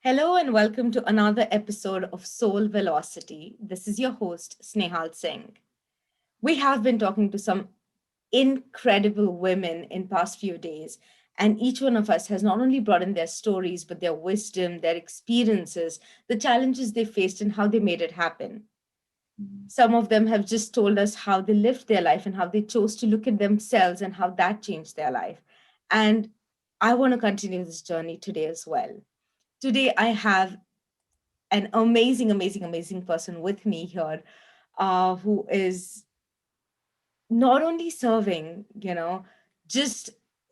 Hello and welcome to another episode of Soul Velocity. This is your host, Snehal Singh. We have been talking to some incredible women in past few days, and each one of us has not only brought in their stories, but their wisdom, their experiences, the challenges they faced, and how they made it happen. Some of them have just told us how they lived their life and how they chose to look at themselves and how that changed their life. And I want to continue this journey today as well. Today, I have an amazing person with me here who is not only serving, just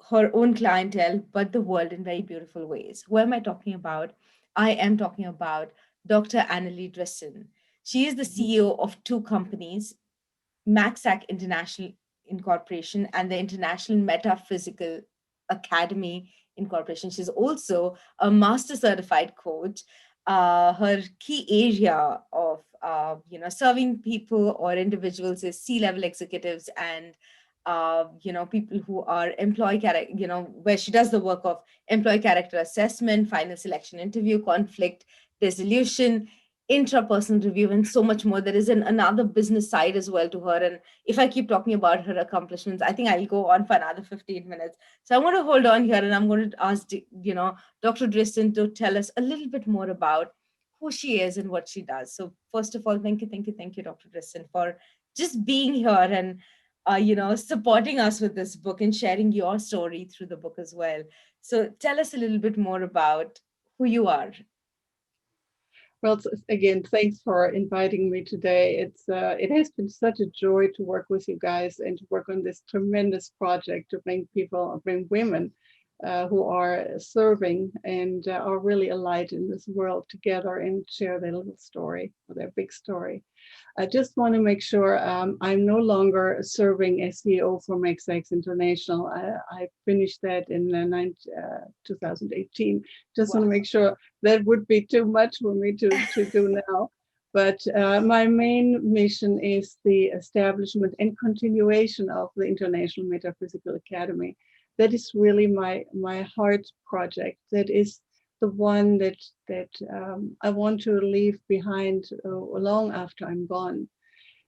her own clientele, but the world in very beautiful ways. Who am I talking about? I am talking about Dr. Anneli Driessen. She is the CEO of two companies, MaxAC International Incorporation and the International Metaphysical Academy Incorporation. She's also a master certified coach. Her key area of serving people or individuals is C-level executives and people who are employee character, where she does the work of employee character assessment, final selection interview, conflict resolution, intrapersonal review, and so much more. There is another business side as well to her. And if I keep talking about her accomplishments, I think I'll go on for another 15 minutes. So I want to hold on here and I'm going to ask, Dr. Driessen to tell us a little bit more about who she is and what she does. So first of all, thank you, Dr. Driessen, for just being here and supporting us with this book and sharing your story through the book as well. So tell us a little bit more about who you are. Well, again, thanks for inviting me today. It has been such a joy to work with you guys and to work on this tremendous project to bring women who are serving and are really a light in this world together and share their little story or their big story. I just want to make sure I'm no longer serving as CEO for MaxX International. I finished that in 2018. Just want to Wow. make sure that would be too much for me to do now. But my main mission is the establishment and continuation of the International Metaphysical Academy. That is really my heart project. That is the one that I want to leave behind long after I'm gone.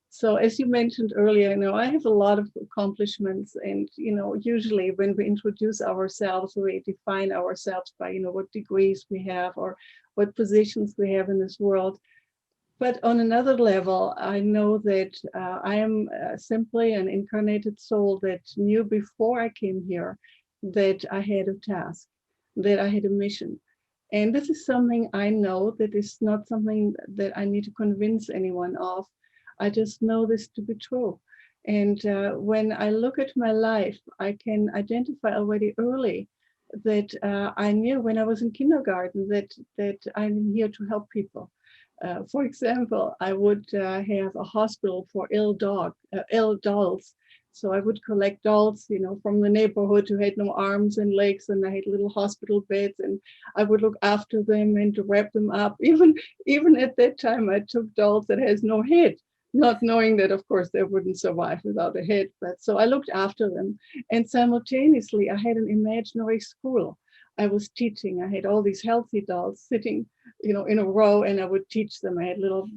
So as you mentioned earlier, I have a lot of accomplishments, and usually when we introduce ourselves, we define ourselves by what degrees we have or what positions we have in this world. But on another level, I know that I am simply an incarnated soul that knew before I came here that I had a task, that I had a mission. And this is something I know that is not something that I need to convince anyone of. I just know this to be true. And when I look at my life, I can identify already early that I knew when I was in kindergarten that I'm here to help people. For example, I would have a hospital for ill dolls. So I would collect dolls, from the neighborhood who had no arms and legs, and I had little hospital beds, and I would look after them and to wrap them up. Even at that time, I took dolls that has no head, not knowing that, of course, they wouldn't survive without a head. But so I looked after them, and simultaneously, I had an imaginary school. I was teaching. I had all these healthy dolls sitting, in a row, and I would teach them. I had little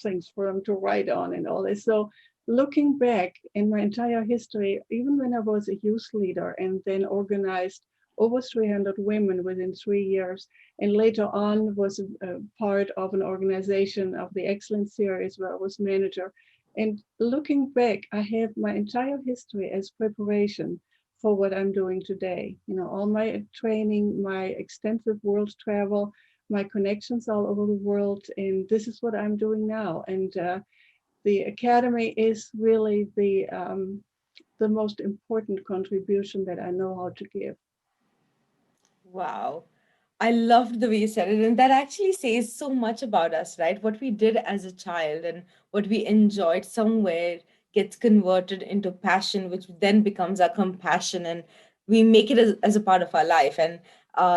things for them to write on and all this. So looking back in my entire history, even when I was a youth leader and then organized over 300 women within 3 years, and later on was a part of an organization of the Excellence Series where I was manager. And looking back, I have my entire history as preparation for what I'm doing today. All my training, my extensive world travel, my connections all over the world, and this is what I'm doing now. And the academy is really the most important contribution that I know how to give. Wow. I loved the way you said it. And that actually says so much about us, right? What we did as a child and what we enjoyed somewhere gets converted into passion, which then becomes our compassion. And we make it as a part of our life. And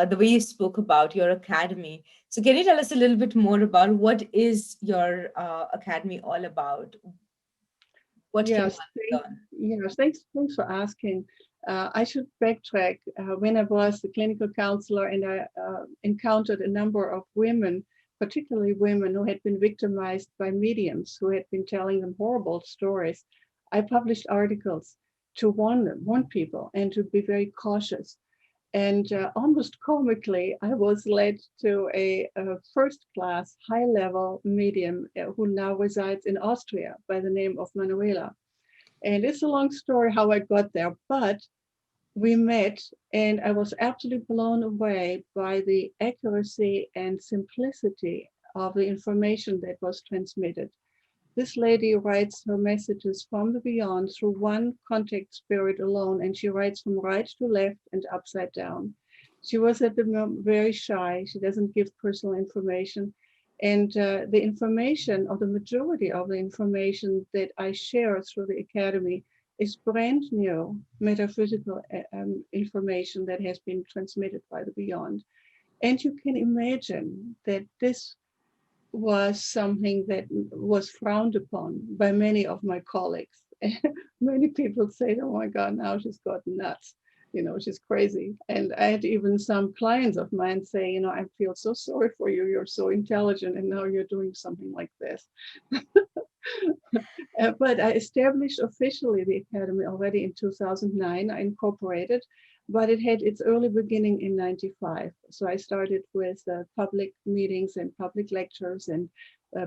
the way you spoke about your academy. So, can you tell us a little bit more about what is your academy all about? What can Yes, one learn? yes, thanks for asking. I should backtrack. When I was a clinical counselor and I encountered a number of women, particularly women who had been victimized by mediums who had been telling them horrible stories, I published articles to warn people and to be very cautious. And almost comically, I was led to a first-class, high-level medium who now resides in Austria by the name of Manuela. And it's a long story how I got there, but we met and I was absolutely blown away by the accuracy and simplicity of the information that was transmitted. This lady writes her messages from the beyond through one contact spirit alone, and she writes from right to left and upside down. She was at the moment very shy. She doesn't give personal information. And the information, or the majority of the information that I share through the Academy, is brand new metaphysical information that has been transmitted by the beyond. And you can imagine that this was something that was frowned upon by many of my colleagues. Many people say, oh my God, now she's got nuts. She's crazy. And I had even some clients of mine say, I feel so sorry for you. You're so intelligent and now you're doing something like this. But I established officially the Academy already in 2009. I incorporated, but it had its early beginning in 95. So I started with public meetings and public lectures and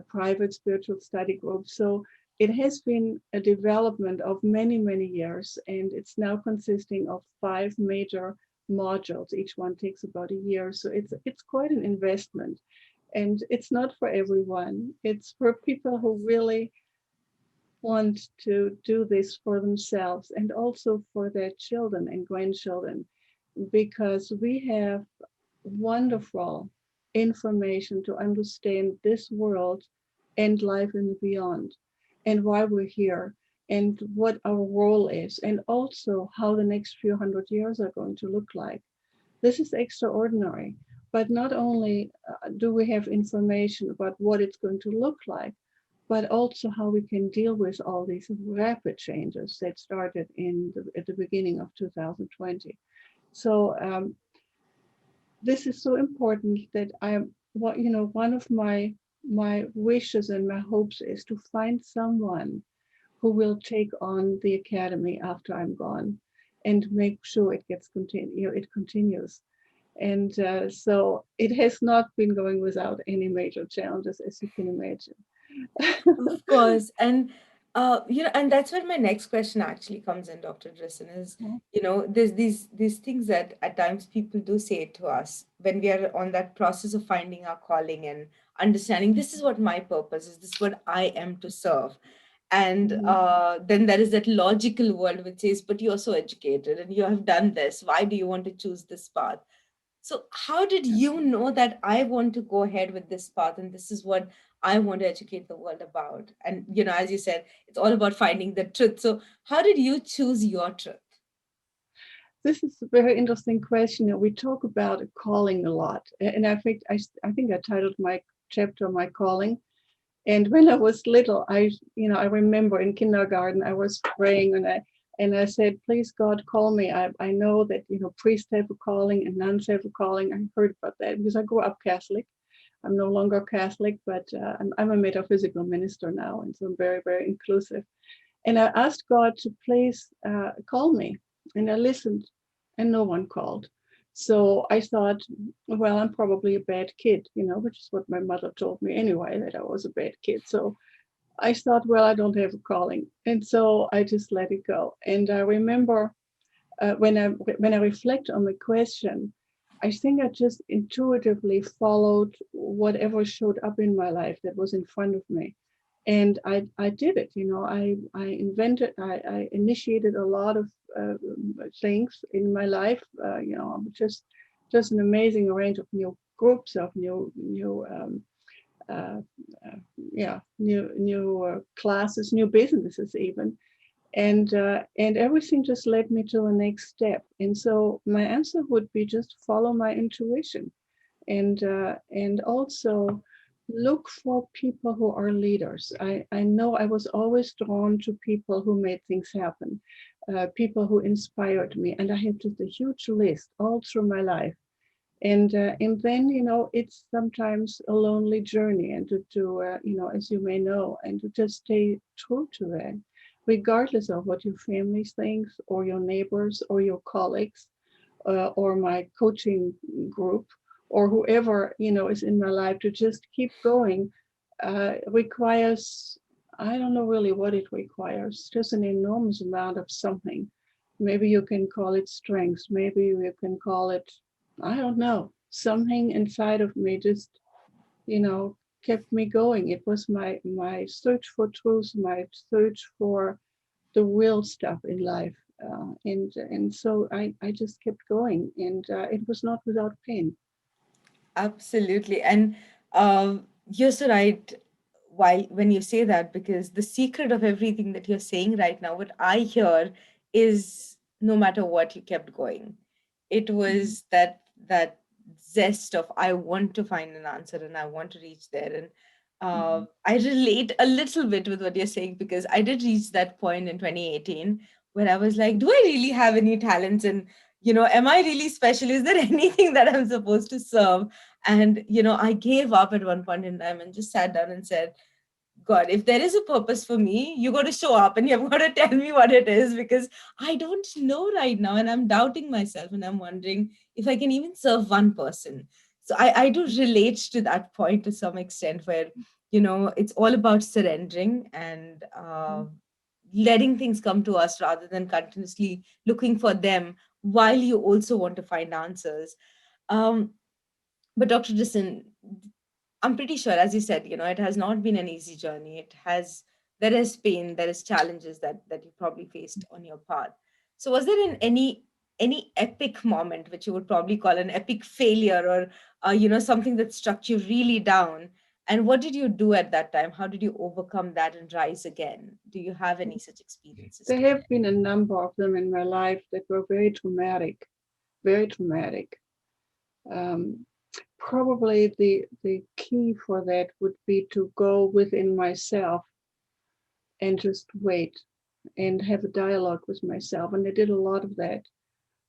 private spiritual study groups. So it has been a development of many, many years, and it's now consisting of 5 major modules. Each one takes about a year. So it's quite an investment. And it's not for everyone. It's for people who really want to do this for themselves and also for their children and grandchildren, because we have wonderful information to understand this world and life in the beyond, and why we're here, and what our role is, and also how the next few hundred years are going to look like. This is extraordinary. But not only do we have information about what it's going to look like, but also how we can deal with all these rapid changes that started at the beginning of 2020. So this is so important that one of my wishes and my hopes is to find someone who will take on the Academy after I'm gone and make sure it continues. And so it has not been going without any major challenges, as you can imagine. Of course. And and that's where my next question actually comes in, Dr. Driessen, is, there's these things that at times people do say to us when we are on that process of finding our calling and understanding this is what my purpose is, this is what I am to serve. And Mhm. then there is that logical world which says, but you're so educated and you have done this. Why do you want to choose this path? So, how did you know that I want to go ahead with this path and this is what I want to educate the world about? And, as you said, it's all about finding the truth. So, how did you choose your truth? This is a very interesting question. We talk about a calling a lot. And I think I titled my chapter My Calling. And when I was little, I remember in kindergarten, I was praying and I said, please God, call me. I know that, priests have a calling and nuns have a calling. I heard about that because I grew up Catholic. I'm no longer Catholic, but I'm a metaphysical minister now. And so I'm very, very inclusive. And I asked God to please call me. And I listened and no one called. So I thought, well, I'm probably a bad kid, which is what my mother told me anyway, that I was a bad kid. So I thought, well, I don't have a calling. And so I just let it go. And I remember when I reflect on the question, I think I just intuitively followed whatever showed up in my life that was in front of me. And I did it, I initiated a lot of things in my life, just an amazing range of new groups, of uh, new classes, new businesses even. And everything just led me to the next step. And so my answer would be just follow my intuition, and also look for people who are leaders. I know I was always drawn to people who made things happen. people who inspired me, and I have just a huge list all through my life. And then, it's sometimes a lonely journey, and to as you may know, and to just stay true to that, regardless of what your family thinks, or your neighbors, or your colleagues, or my coaching group, or whoever is in my life. To just keep going requires, I don't know really what it requires, just an enormous amount of something. Maybe you can call it strength. Maybe you can call it, I don't know, something inside of me just, you know, kept me going. It was my search for truth, my search for the real stuff in life. And so I just kept going, and it was not without pain. Absolutely. And you're so right while when you say that, because the secret of everything that you're saying right now, what I hear is no matter what, you kept going. It Mhm. was that zest of I want to find an answer and I want to reach there. And Mhm. I relate a little bit with what you're saying, because I did reach that point in 2018 where I was like, do I really have any talents? And am I really special? Is there anything that I'm supposed to serve? And, I gave up at one point in time and just sat down and said, God, if there is a purpose for me, you got to show up and you've got to tell me what it is, because I don't know right now. And I'm doubting myself and I'm wondering if I can even serve one person. So I do relate to that point to some extent where, it's all about surrendering and letting things come to us rather than continuously looking for them while you also want to find answers. Um, but Dr. Driessen, I'm pretty sure, as you said, it has not been an easy journey. There is pain, there is challenges that you probably faced on your path. So was there any epic moment, which you would probably call an epic failure, or something that struck you really down? And what did you do at that time? How did you overcome that and rise again? Do you have any such experiences There to have share? been a number of them in my life that were very traumatic, very traumatic. Um, Probably the key for that would be to go within myself and just wait and have a dialogue with myself. And I did a lot of that.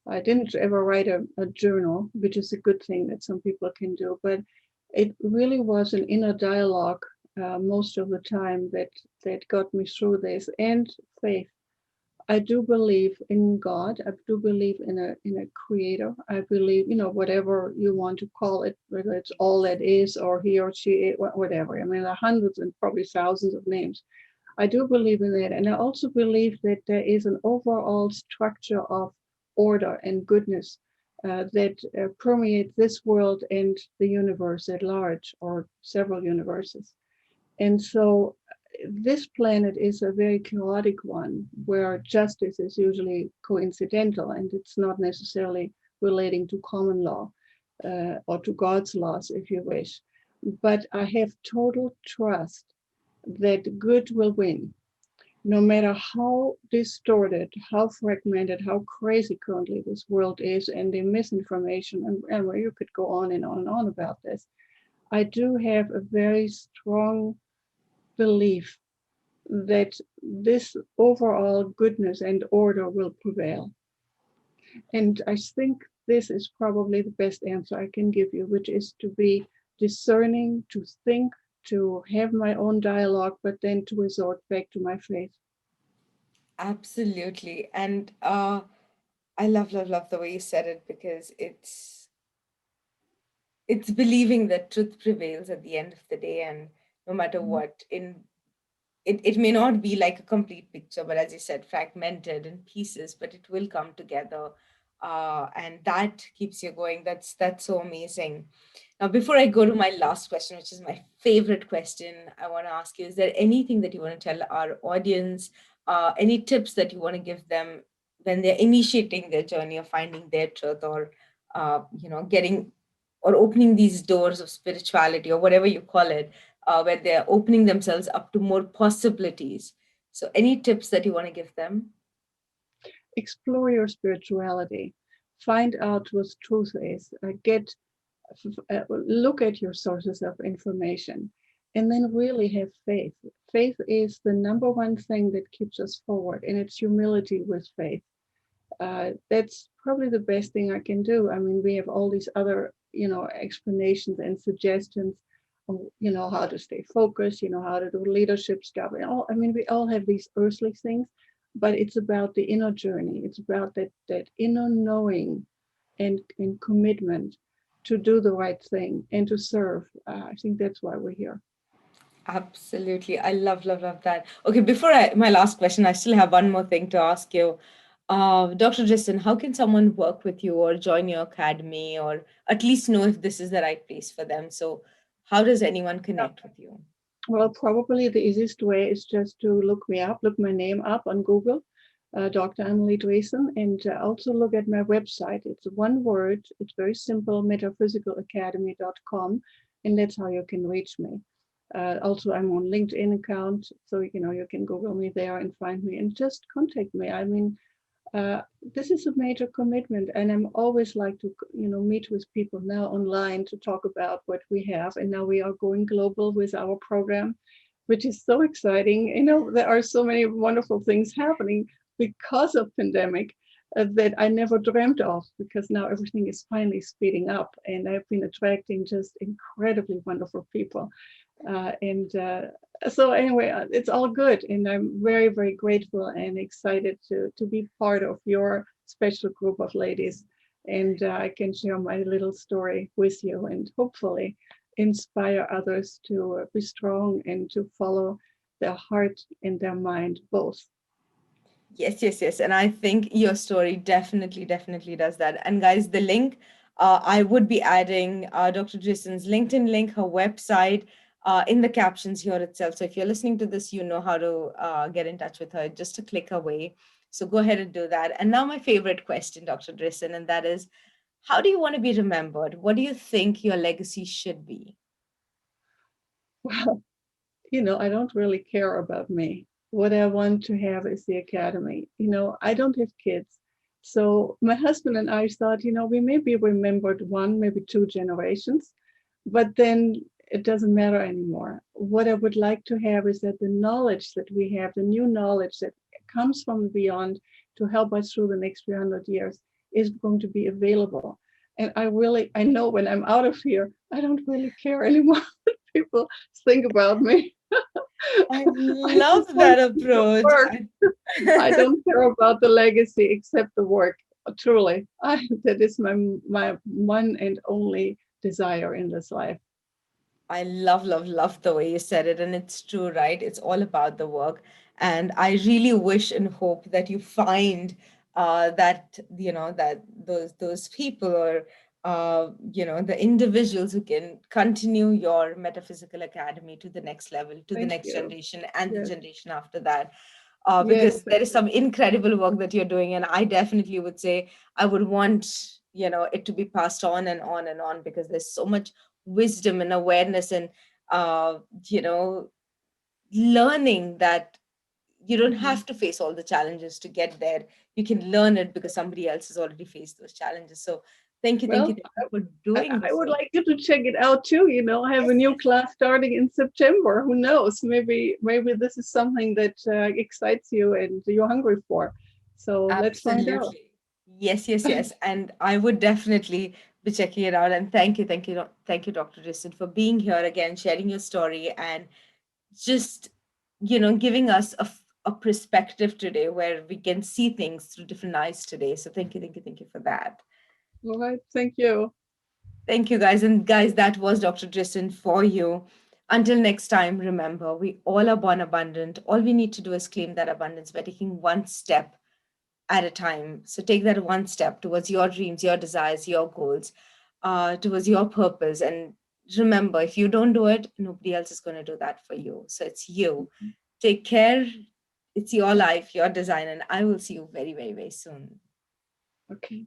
I didn't ever write a journal, which is a good thing that some people can do, but it really was an inner dialogue most of the time that got me through this. And faith. I do believe in God. I do believe in a creator. I believe, whatever you want to call it, whether it's all that is or he or she, whatever. I mean, there are hundreds and probably thousands of names. I do believe in that. And I also believe that there is an overall structure of order and goodness that permeate this world and the universe at large, or several universes. And so this planet is a very chaotic one where justice is usually coincidental and it's not necessarily relating to common law or to God's laws, if you wish. But I have total trust that good will win, no matter how distorted, how fragmented, how crazy currently this world is, and the misinformation, and where you could go on and on and on about this. I do have a very strong belief that this overall goodness and order will prevail. And I think this is probably the best answer I can give you, which is to be discerning, to think, to have my own dialogue, but then to resort back to my faith. Absolutely. And I love the way you said it, because it's believing that truth prevails at the end of the day, and no matter what, it may not be like a complete picture, but as you said, fragmented in pieces, but it will come together, and that keeps you going. That's so amazing. Now, before I go to my last question, which is my favorite question, I want to ask you: is there anything that you want to tell our audience? Any tips that you want to give them when they're initiating their journey of finding their truth, or getting or opening these doors of spirituality, or whatever you call it, where they're opening themselves up to more possibilities? So, any tips that you want to give them? Explore your spirituality, find out what truth is, look at your sources of information, and then really have faith. Faith is the number one thing that keeps us forward, and it's humility with faith. That's probably the best thing I can do. I mean, we have all these other, explanations and suggestions of, how to stay focused, how to do leadership stuff. And all, I mean, we all have these earthly things, but it's about the inner journey. It's about that inner knowing and commitment to do the right thing and to serve. I think that's why we're here. Absolutely. I love, love, love that. Okay, before my last question, I still have one more thing to ask you. Dr. Driessen, how can someone work with you or join your academy or at least know if this is the right place for them? So, how does anyone connect with you? Well, probably the easiest way is just to look me up, look my name up on Google, Dr. Anneli Driessen, and also look at my website. It's one word, it's very simple, metaphysicalacademy.com, and that's how you can reach me. Also, I'm on LinkedIn account, so you can Google me there and find me and just contact me. I mean, this is a major commitment, and I'm always like to meet with people now online to talk about what we have. And now we are going global with our program, which is so exciting. There are so many wonderful things happening because of pandemic that I never dreamt of, because now everything is finally speeding up, and I've been attracting just incredibly wonderful people. And so anyway, it's all good, and I'm very, very grateful and excited to be part of your special group of ladies, and I can share my little story with you, and hopefully inspire others to be strong and to follow their heart and their mind both. Yes, yes, yes. And I think your story definitely, definitely does that. And guys, the link, I would be adding Dr. Driessen's LinkedIn link, her website, in the captions here itself. So if you're listening to this, you know how to get in touch with her, just a click away. So go ahead and do that. And now my favorite question, Dr. Driessen, and that is, how do you want to be remembered? What do you think your legacy should be? Well, I don't really care about me. What I want to have is the academy. I don't have kids. So my husband and I thought, we may be remembered one, maybe two generations, but then it doesn't matter anymore. What I would like to have is that the knowledge that we have, the new knowledge that comes from beyond to help us through the next 300 years, is going to be available. And I know when I'm out of here, I don't really care anymore what people think about me. I I love just want that to do the approach. work. I don't care about the legacy except the work. Truly, that is my one and only desire in this life. I love, love, love the way you said it. And it's true, right? It's all about the work. And I really wish and hope that you find that, that those people or, the individuals who can continue your metaphysical academy to the next level, to the Thank next you. generation and the Yes, generation after that. yes, Because thank there is you. some incredible work that you're doing. And I definitely would say I would want, it to be passed on and on and on, because there's so much wisdom and awareness and uh, you know learning that you don't Mhm. have to face all the challenges to get there. You can learn it because somebody else has already faced those challenges. So Well, thank you for I, doing I this would work. like you to check it out too. I have Yes, a new yes, class starting in September. Who knows? Maybe this is something that excites you and you're hungry for. So let's find out. absolutely. Yes, yes, yes. And I would definitely be checking it out. And thank you, Dr. Jason, for being here again, sharing your story, and just giving us a perspective today where we can see things through different eyes today. So thank you for that. All right. Thank you. Thank you, guys. And guys, that was Dr. Tristan for you. Until next time, remember, we all are born abundant. All we need to do is claim that abundance by taking one step at a time. So take that one step towards your dreams, your desires, your goals, towards your purpose. And remember, if you don't do it, nobody else is going to do that for you. So it's you. Take care. It's your life, your design, and I will see you very, very, very soon. Okay.